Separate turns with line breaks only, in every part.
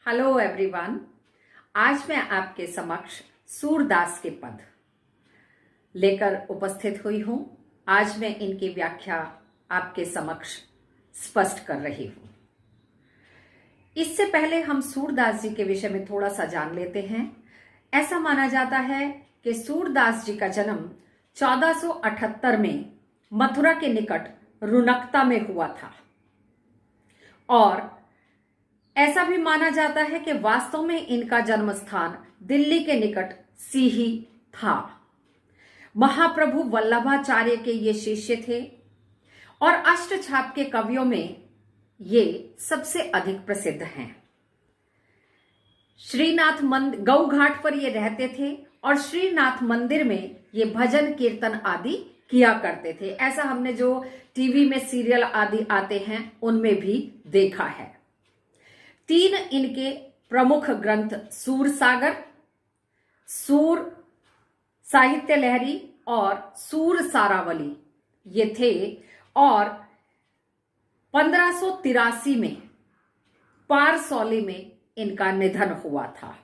Hello everyone. आज मैं आपके समक्ष सूरदास के पद लेकर उपस्थित हुई हूं। आज मैं इनकी व्याख्या आपके समक्ष स्पष्ट कर रही हूं। इससे पहले हम सूरदास जी के विषय में थोड़ा सा जान लेते हैं। ऐसा माना जाता है कि सूरदास जी का जन्म 1478 में मथुरा के निकट रुनकता में हुआ था और ऐसा भी माना जाता है कि वास्तव में इनका जन्म स्थान दिल्ली के निकट सीही था। महाप्रभु वल्लभाचार्य के ये शिष्य थे और अष्टछाप के कवियों में ये सबसे अधिक प्रसिद्ध हैं। श्रीनाथ मंदिर गौ घाट पर ये रहते थे और श्रीनाथ मंदिर में ये भजन कीर्तन आदि किया करते थे। ऐसा हमने जो टीवी में सीरियल आदि आते हैं उनमें भी देखा है। 3 इनके प्रमुख ग्रंथ सूर सागर, सूर साहित्य लहरी और सूर सारावली ये थे और 1583 में पारसौली में इनका निधन हुआ था।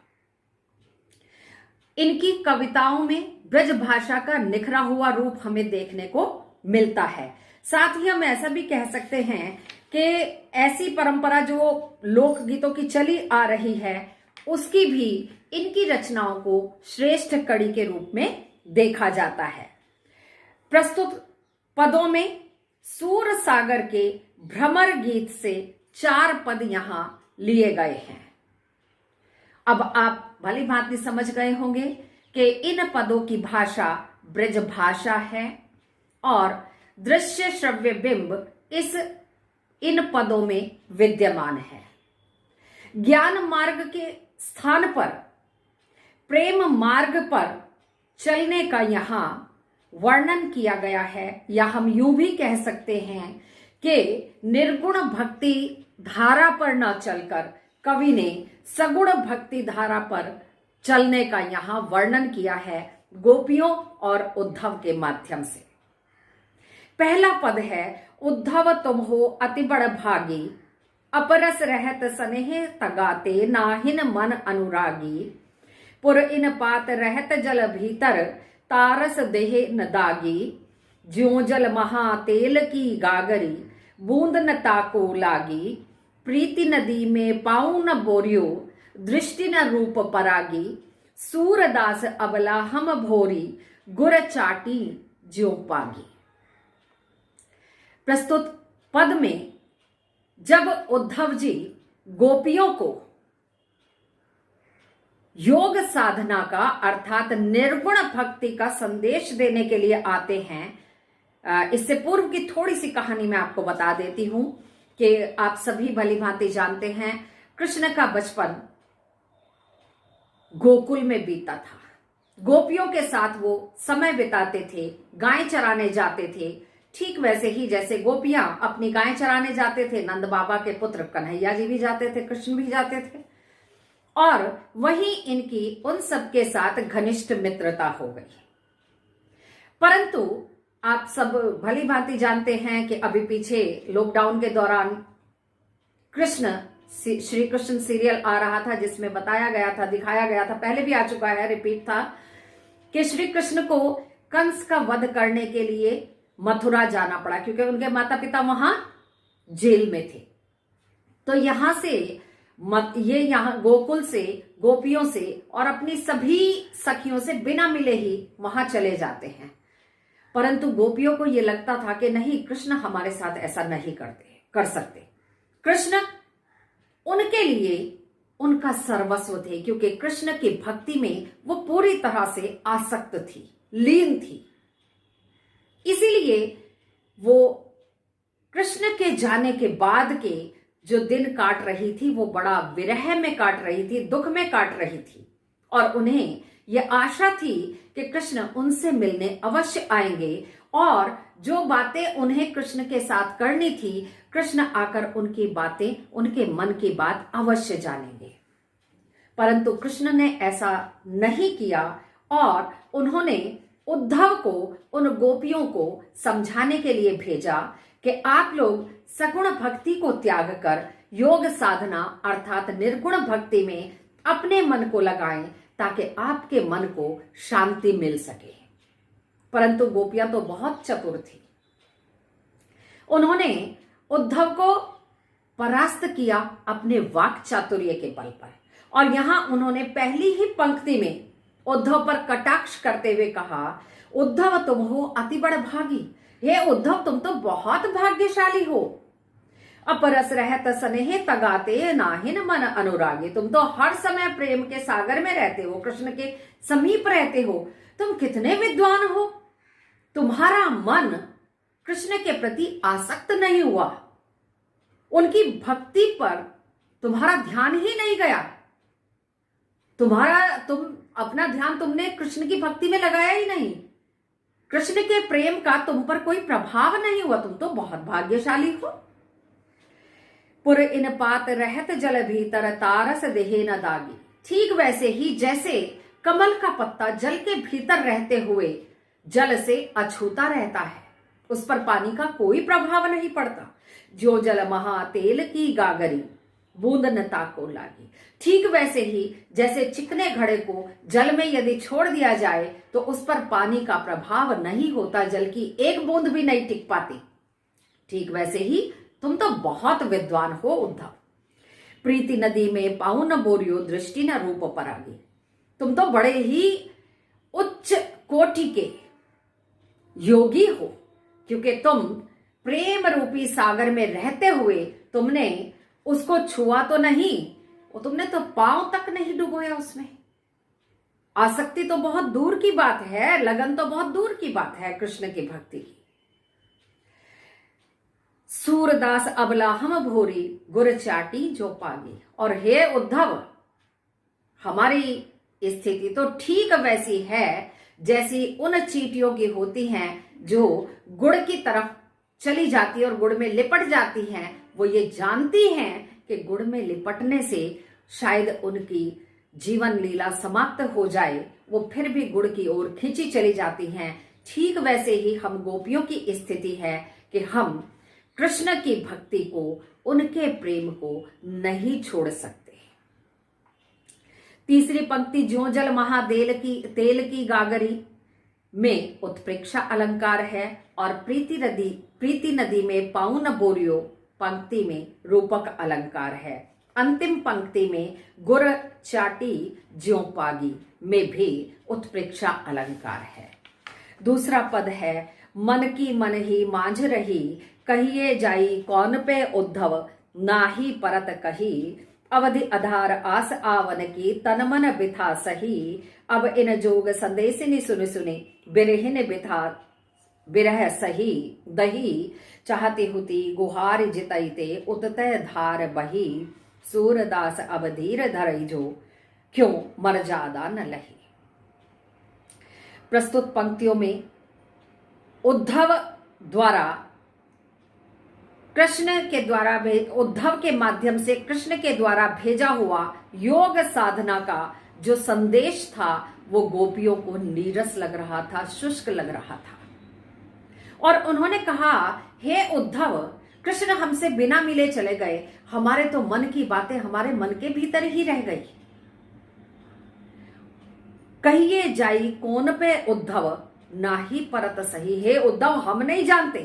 इनकी कविताओं में ब्रज भाषा का निखरा हुआ रूप हमें देखने को मिलता है। साथ ही हम ऐसा भी कह सकते हैं कि ऐसी परंपरा जो लोकगीतों की चली आ रही है उसकी भी इनकी रचनाओं को श्रेष्ठ कड़ी के रूप में देखा जाता है। प्रस्तुत पदों में सूर सागर के भ्रमर गीत से 4 पद यहां लिए गए हैं। अब आप भली भांति समझ गए होंगे कि इन पदों की भाषा ब्रज भाषा है और दृश्य श्रव्य बिंब इन पदों में विद्यमान है। ज्ञान मार्ग के स्थान पर प्रेम मार्ग पर चलने का यहां वर्णन किया गया है, या हम यूं भी कह सकते हैं कि निर्गुण भक्ति धारा पर न चलकर कवि ने सगुण भक्ति धारा पर चलने का यहां वर्णन किया है गोपियों और उद्धव के माध्यम से। पहला पद है, उद्धव तुम हो अति बड़ भागी, अपरस रहत स्नेह तगाते, नाहिन मन अनुरागी, पुर इन पात रहत जल भीतर, तारस देह न दागी, ज्यों जल महा तेल की गागरी, बूंद न ताको लागी, प्रीति नदी में पाऊं न बोरियो, दृष्टि न रूप परागी, सूरदास अबला हम भोरी, गुर चाटी ज्यों पागी। प्रस्तुत पद में जब उद्धव जी गोपियों को योग साधना का अर्थात निर्गुण भक्ति का संदेश देने के लिए आते हैं, इससे पूर्व की थोड़ी सी कहानी मैं आपको बता देती हूं कि आप सभी भली भांति जानते हैं कृष्ण का बचपन गोकुल में बीता था। गोपियों के साथ वो समय बिताते थे, गाय चराने जाते थे। ठीक वैसे ही जैसे गोपियां अपनी गायें चराने जाते थे, नंद बाबा के पुत्र कन्हैया जी भी जाते थे, कृष्ण भी जाते थे और वहीं इनकी उन सबके साथ घनिष्ठ मित्रता हो गई। परंतु आप सब भली भांति जानते हैं कि अभी पीछे लॉकडाउन के दौरान श्री कृष्ण सीरियल आ रहा था जिसमें बताया गया था, दिखाया गया था, पहले भी आ चुका है, रिपीट था कि श्री कृष्ण को कंस का वध करने के लिए मथुरा जाना पड़ा क्योंकि उनके माता पिता वहां जेल में थे। तो यहां से ये यहां गोकुल से, गोपियों से और अपनी सभी सखियों से बिना मिले ही वहां चले जाते हैं। परंतु गोपियों को यह लगता था कि नहीं, कृष्ण हमारे साथ ऐसा नहीं कर सकते। कृष्ण उनके लिए उनका सर्वस्व थे क्योंकि कृष्ण की भक्ति में वो पूरी तरह से आसक्त थी, लीन थी। इसीलिए वो कृष्ण के जाने के बाद के जो दिन काट रही थी वो बड़ा विरह में काट रही थी, दुख में काट रही थी और उन्हें यह आशा थी कि कृष्ण उनसे मिलने अवश्य आएंगे और जो बातें उन्हें कृष्ण के साथ करनी थी, कृष्ण आकर उनकी बातें, उनके मन की बात अवश्य जानेंगे। परंतु कृष्ण ने ऐसा नहीं किया और उन्होंने उद्धव को, उन गोपियों को समझाने के लिए भेजा कि आप लोग सगुण भक्ति को त्याग कर योग साधना अर्थात निर्गुण भक्ति में अपने मन को लगाएं ताकि आपके मन को शांति मिल सके। परंतु गोपियां तो बहुत चतुर थी। उन्होंने उद्धव को परास्त किया अपने वाक चातुर्य के बल पर, और यहां उन्होंने पहली ही पंक्ति में उद्धव पर कटाक्ष करते हुए कहा, उद्धव तुम हो अति बड़ भागी। हे उद्धव तुम तो बहुत भाग्यशाली हो। अपरस रहत स्नेह तगाते नाहिन मन अनुरागी। तुम तो हर समय प्रेम के सागर में रहते हो, कृष्ण के समीप रहते हो। तुम कितने विद्वान हो। तुम्हारा मन कृष्ण के प्रति आसक्त नहीं हुआ, उनकी भक्ति पर तुम्हारा ध्यान ही नहीं गया। तुम अपना ध्यान तुमने कृष्ण की भक्ति में लगाया ही नहीं। कृष्ण के प्रेम का तुम पर कोई प्रभाव नहीं हुआ। तुम तो बहुत भाग्यशाली हो। पुर इन पात रहत जल भीतर तारस देहे न दागी। ठीक वैसे ही जैसे कमल का पत्ता जल के भीतर रहते हुए जल से अछूता रहता है, उस पर पानी का कोई प्रभाव नहीं पड़ता। जो जल महा तेल की गागरी बूंद न ताको लागी। ठीक वैसे ही जैसे चिकने घड़े को जल में यदि छोड़ दिया जाए तो उस पर पानी का प्रभाव नहीं होता, जल की एक बूंद भी नहीं टिक पाती। ठीक वैसे ही तुम तो बहुत विद्वान हो उद्धव। प्रीति नदी में पाऊ न बोरियो दृष्टि न रूप परागी। तुम तो बड़े ही उच्च कोटि के योगी हो, क्योंकि तुम प्रेम रूपी सागर में रहते हुए तुमने उसको छुआ तो नहीं, और तुमने तो पांव तक नहीं डुबोया उसमें। आसक्ति तो बहुत दूर की बात है, लगन तो बहुत दूर की बात है कृष्ण की भक्ति की। सूरदास अबला हम भोरी गुर चाटी जो पागी। और हे उद्धव, हमारी स्थिति तो ठीक वैसी है जैसी उन चींटियों की होती हैं जो गुड़ की तरफ चली जाती है और गुड़ में लिपट जाती हैं। वो ये जानती हैं कि गुड़ में लिपटने से शायद उनकी जीवन लीला समाप्त हो जाए, वो फिर भी गुड़ की ओर खींची चली जाती हैं। ठीक वैसे ही हम गोपियों की स्थिति है कि हम कृष्ण की भक्ति को, उनके प्रेम को नहीं छोड़ सकते। तीसरी पंक्ति, ज्यों जल महादेल की तेल की गागरी में उत्प्रेक्षा अलंकार है, और प्रीति नदी में पाऊ न बोरियो पंक्ति में रूपक अलंकार है। अंतिम पंक्ति में गुर चाटी ज्यों पागी में भी उत्प्रेक्षा अलंकार है। दूसरा पद है, मन की मन ही मांझ रही, कहिए जाई कौन पे उद्धव, नाही परत कही, अवधि आधार आस आवन की, तन मन बिथा सही, अब इन जोग संदेशिनी सुनि सुनि, बिरहिन बिथा बिरह सही दही, चाहती हुती गुहार जितैते, उतते धार बही, सूरदास अब धीर धरई जो, क्यों मर्यादा न लही। प्रस्तुत पंक्तियों में उद्धव द्वारा उद्धव के माध्यम से कृष्ण के द्वारा भेजा हुआ योग साधना का जो संदेश था वो गोपियों को नीरस लग रहा था, शुष्क लग रहा था। और उन्होंने कहा, हे उद्धव, कृष्ण हमसे बिना मिले चले गए, हमारे तो मन की बातें हमारे मन के भीतर ही रह गई। कहिए जाई कौन पे उद्धव, नाही परत सही। हे उद्धव, हम नहीं जानते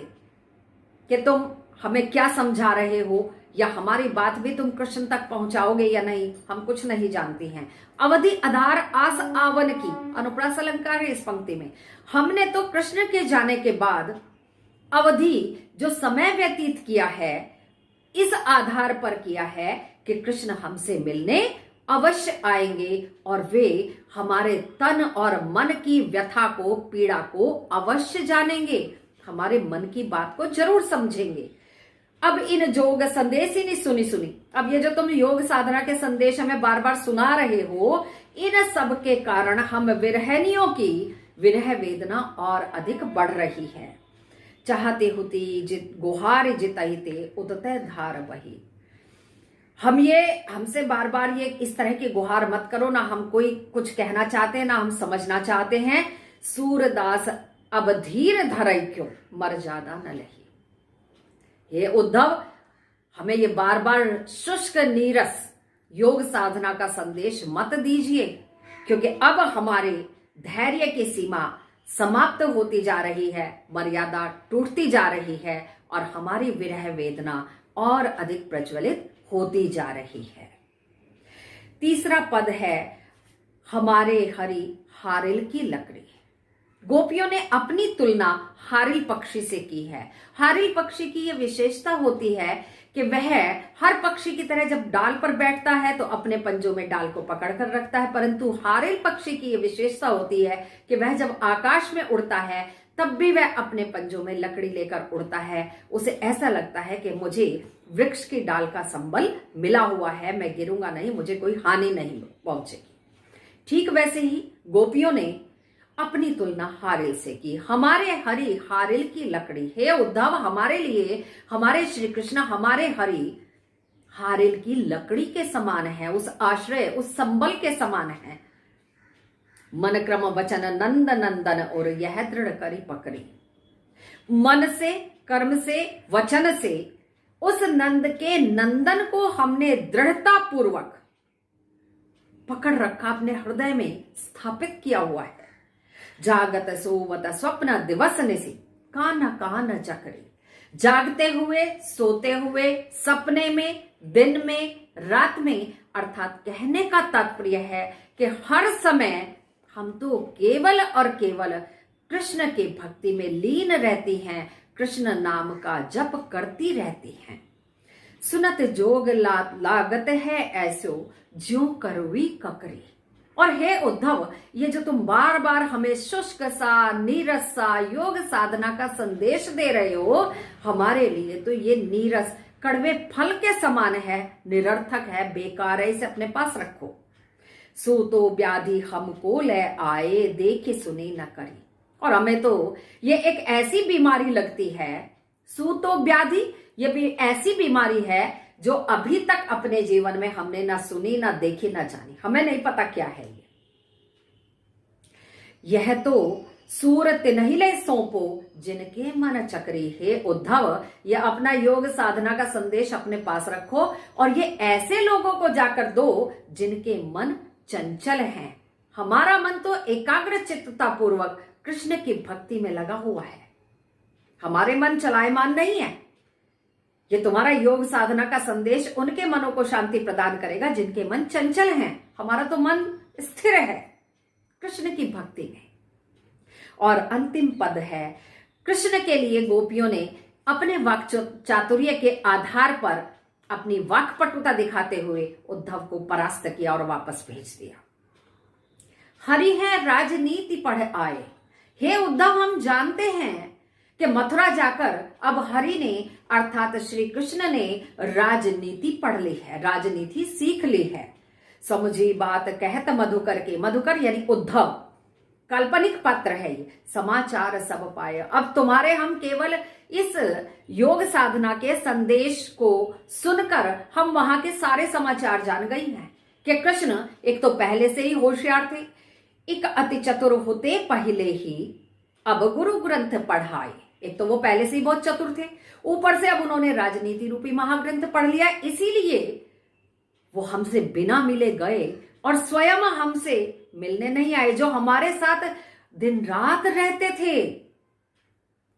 कि तुम हमें क्या समझा रहे हो, या हमारी बात भी तुम कृष्ण तक पहुंचाओगे या नहीं, हम कुछ नहीं जानती हैं। अवधि आधार आस आवन की अनुप्रास अलंकार है इस पंक्ति में। हमने तो कृष्ण के जाने के बाद अवधि जो समय व्यतीत किया है, इस आधार पर किया है कि कृष्ण हमसे मिलने अवश्य आएंगे और वे हमारे तन और मन की व्यथा को, पीड़ा को अवश्य जानेंगे, हमारे मन की बात को जरूर समझेंगे। अब इन जोग संदेश ही नहीं सुनी सुनी। अब ये जो तुम योग साधना के संदेश हमें बार बार सुना रहे हो, इन सब के कारण हम विरहनियों की विरह वेदना और अधिक बढ़ रही है। चाहते हुती गुहार जितैते, उतते धार बही। हमसे बार बार ये इस तरह की गुहार मत करो, ना हम कोई कुछ कहना चाहते हैं, ना हम समझना चाहते हैं। सूरदास अब धीर धरई क्यों, मर्यादा न लही। हे उद्धव, हमें ये बार बार शुष्क नीरस योग साधना का संदेश मत दीजिए, क्योंकि अब हमारे धैर्य की सीमा समाप्त होती जा रही है, मर्यादा टूटती जा रही है और हमारी विरह वेदना और अधिक प्रज्वलित होती जा रही है। तीसरा पद है हमारे हरि हारिल की लकड़ी। गोपियों ने अपनी तुलना हारिल पक्षी से की है। हारिल पक्षी की यह विशेषता होती है कि वह हर पक्षी की तरह जब डाल पर बैठता है तो अपने पंजों में डाल को पकड़ कर रखता है, परंतु हारिल पक्षी की यह विशेषता होती है कि वह जब आकाश में उड़ता है तब भी वह अपने पंजों में लकड़ी लेकर उड़ता है। उसे ऐसा लगता है कि मुझे वृक्ष की डाल का संबल मिला हुआ है, मैं गिरूंगा नहीं, मुझे कोई हानि नहीं पहुंचेगी। ठीक वैसे ही गोपियों ने अपनी तुलना हारिल से की। हमारे हरि हारिल की लकड़ी। हे उद्धव, हमारे लिए हमारे श्री कृष्ण, हमारे हरि हारिल की लकड़ी के समान है, उस आश्रय, उस संबल के समान है। मन क्रम वचन नंद नंदन और यह दृढ़ करी पकड़ी। मन से, कर्म से, वचन से उस नंद के नंदन को हमने दृढ़ता पूर्वक पकड़ रखा, अपने हृदय में स्थापित किया हुआ है। जागत सोवत स्वप्न दिवस निसी कान कान चकरी। जागते हुए, सोते हुए, सपने में, दिन में, रात में, अर्थात कहने का तात्पर्य है कि हर समय हम तो केवल और केवल कृष्ण के भक्ति में लीन रहती हैं, कृष्ण नाम का जप करती रहती हैं। सुनत जोग लागत है ऐसो ज्यों करवी ककरी। और हे उद्धव, ये जो तुम बार बार हमें शुष्क सा, नीरस सा योग साधना का संदेश दे रहे हो, हमारे लिए तो ये नीरस कड़वे फल के समान है, निरर्थक है, बेकार है, इसे अपने पास रखो। सो तो व्याधि हमको ले आए, देखे सुने न करी। और हमें तो ये एक ऐसी बीमारी लगती है, सूतो व्याधि, ये भी ऐसी बीमारी है जो अभी तक अपने जीवन में हमने ना सुनी, ना देखी, ना जानी, हमें नहीं पता क्या है ये। यह तो सूरत नहीं ले सौंपो जिनके मन चक्री। हे उद्धव, ये अपना योग साधना का संदेश अपने पास रखो और ये ऐसे लोगों को जाकर दो जिनके मन चंचल हैं। हमारा मन तो एकाग्र चित्तता पूर्वक कृष्ण की भक्ति में लगा हुआ है, हमारे मन चलायमान नहीं है। ये तुम्हारा योग साधना का संदेश उनके मनों को शांति प्रदान करेगा जिनके मन चंचल हैं। हमारा तो मन स्थिर है कृष्ण की भक्ति में। और अंतिम पद है, कृष्ण के लिए गोपियों ने अपने वाक चातुर्य के आधार पर अपनी वाक्पटुता दिखाते हुए उद्धव को परास्त किया और वापस भेज दिया। हरि है राजनीति पढ़ आए। हे उद्धव, हम जानते हैं कि मथुरा जाकर अब हरि ने अर्थात श्री कृष्ण ने राजनीति पढ़ ली है, राजनीति सीख ली है। समझी बात कहत मधुकर के, मधुकर यानी उद्धव, काल्पनिक पात्र है ये। समाचार सब पाए। अब तुम्हारे हम केवल इस योग साधना के संदेश को सुनकर हम वहां के सारे समाचार जान गई हैं कि कृष्ण एक तो पहले से ही होशियार थे, एक अति चतुर होते पहले ही अब गुरु ग्रंथ पढ़ाए। एक तो वो पहले से ही बहुत चतुर थे, ऊपर से अब उन्होंने राजनीति रूपी महाग्रंथ पढ़ लिया, इसीलिए वो हमसे बिना मिले गए और स्वयं हमसे मिलने नहीं आए। जो हमारे साथ दिन रात रहते थे,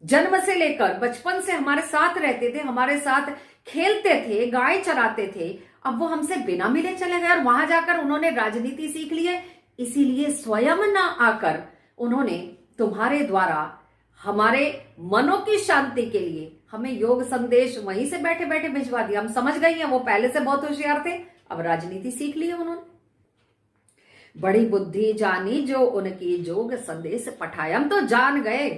जन्म से लेकर बचपन से हमारे साथ रहते थे, हमारे साथ खेलते थे, गाय चराते थे, अब वो हमसे बिना मिले चले गए और वहां जाकर उन्होंने राजनीति सीख ली है। इसीलिए स्वयं ना आकर उन्होंने तुम्हारे द्वारा हमारे मनों की शांति के लिए हमें योग संदेश वहीं से बैठे बैठे भिजवा दिया। हम समझ गई हैं वो पहले से बहुत होशियार थे, अब राजनीति सीख ली है उन्होंने। बड़ी बुद्धि जानी जो उनकी जोग संदेश पठाया। हम तो जान गए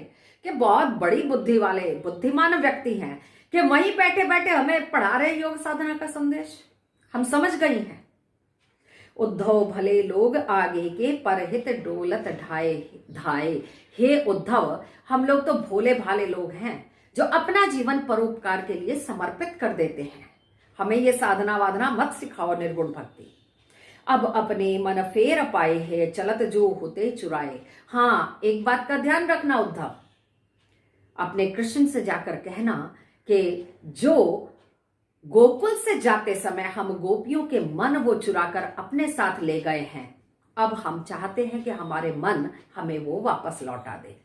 कि बहुत बड़ी बुद्धि वाले बुद्धिमान व्यक्ति हैं कि वहीं बैठे बैठे हमें पढ़ा रहे योग साधना का संदेश। हम समझ गई हैं। उद्धव भले लोग आगे के परहित डोलत ढाए धाए। हे उद्धव, हम लोग तो भोले भाले लोग हैं जो अपना जीवन परोपकार के लिए समर्पित कर देते हैं। हमें ये साधना वाधना मत सिखाओ निर्गुण भक्ति। अब अपने मन फेर पाए है चलत जो होते चुराए। हाँ, एक बात का ध्यान रखना उद्धव, अपने कृष्ण से जाकर कहना कि जो गोकुल से जाते समय हम गोपियों के मन वो चुराकर अपने साथ ले गए हैं, अब हम चाहते हैं कि हमारे मन हमें वो वापस लौटा दे।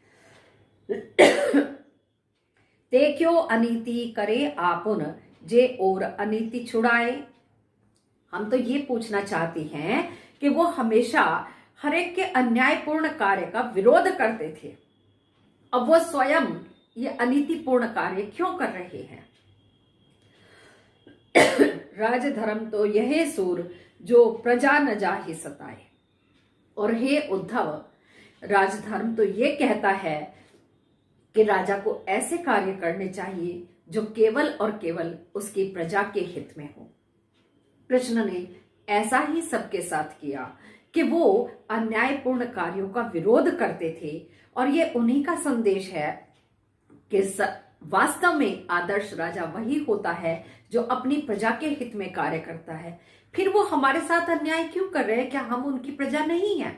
ते क्यों अनीति करे आपुन, जे और अनीति छुड़ाए। हम तो ये पूछना चाहती हैं कि वो हमेशा हर एक के अन्यायपूर्ण कार्य का विरोध करते थे, अब वो स्वयं ये अनीतिपूर्ण कार्य क्यों कर रहे हैं। राजधर्म तो यह सूर, जो प्रजा न जाहि सताए। और हे उद्धव, राजधर्म तो ये कहता है कि राजा को ऐसे कार्य करने चाहिए जो केवल और केवल उसकी प्रजा के हित में हो। कृष्ण ने ऐसा ही सबके साथ किया कि वो अन्यायपूर्ण कार्यों का विरोध करते थे, और ये उन्हीं का संदेश है कि वास्तव में आदर्श राजा वही होता है जो अपनी प्रजा के हित में कार्य करता है। फिर वो हमारे साथ अन्याय क्यों कर रहे हैं? क्या हम उनकी प्रजा नहीं है?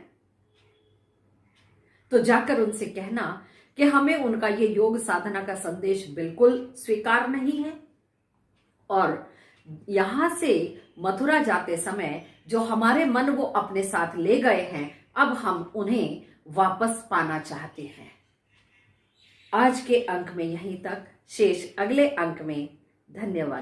तो जाकर उनसे कहना कि हमें उनका ये योग साधना का संदेश बिल्कुल स्वीकार नहीं है, और यहां से मथुरा जाते समय जो हमारे मन वो अपने साथ ले गए हैं, अब हम उन्हें वापस पाना चाहते हैं। आज के अंक में यहीं तक, शेष अगले अंक में। धन्यवाद।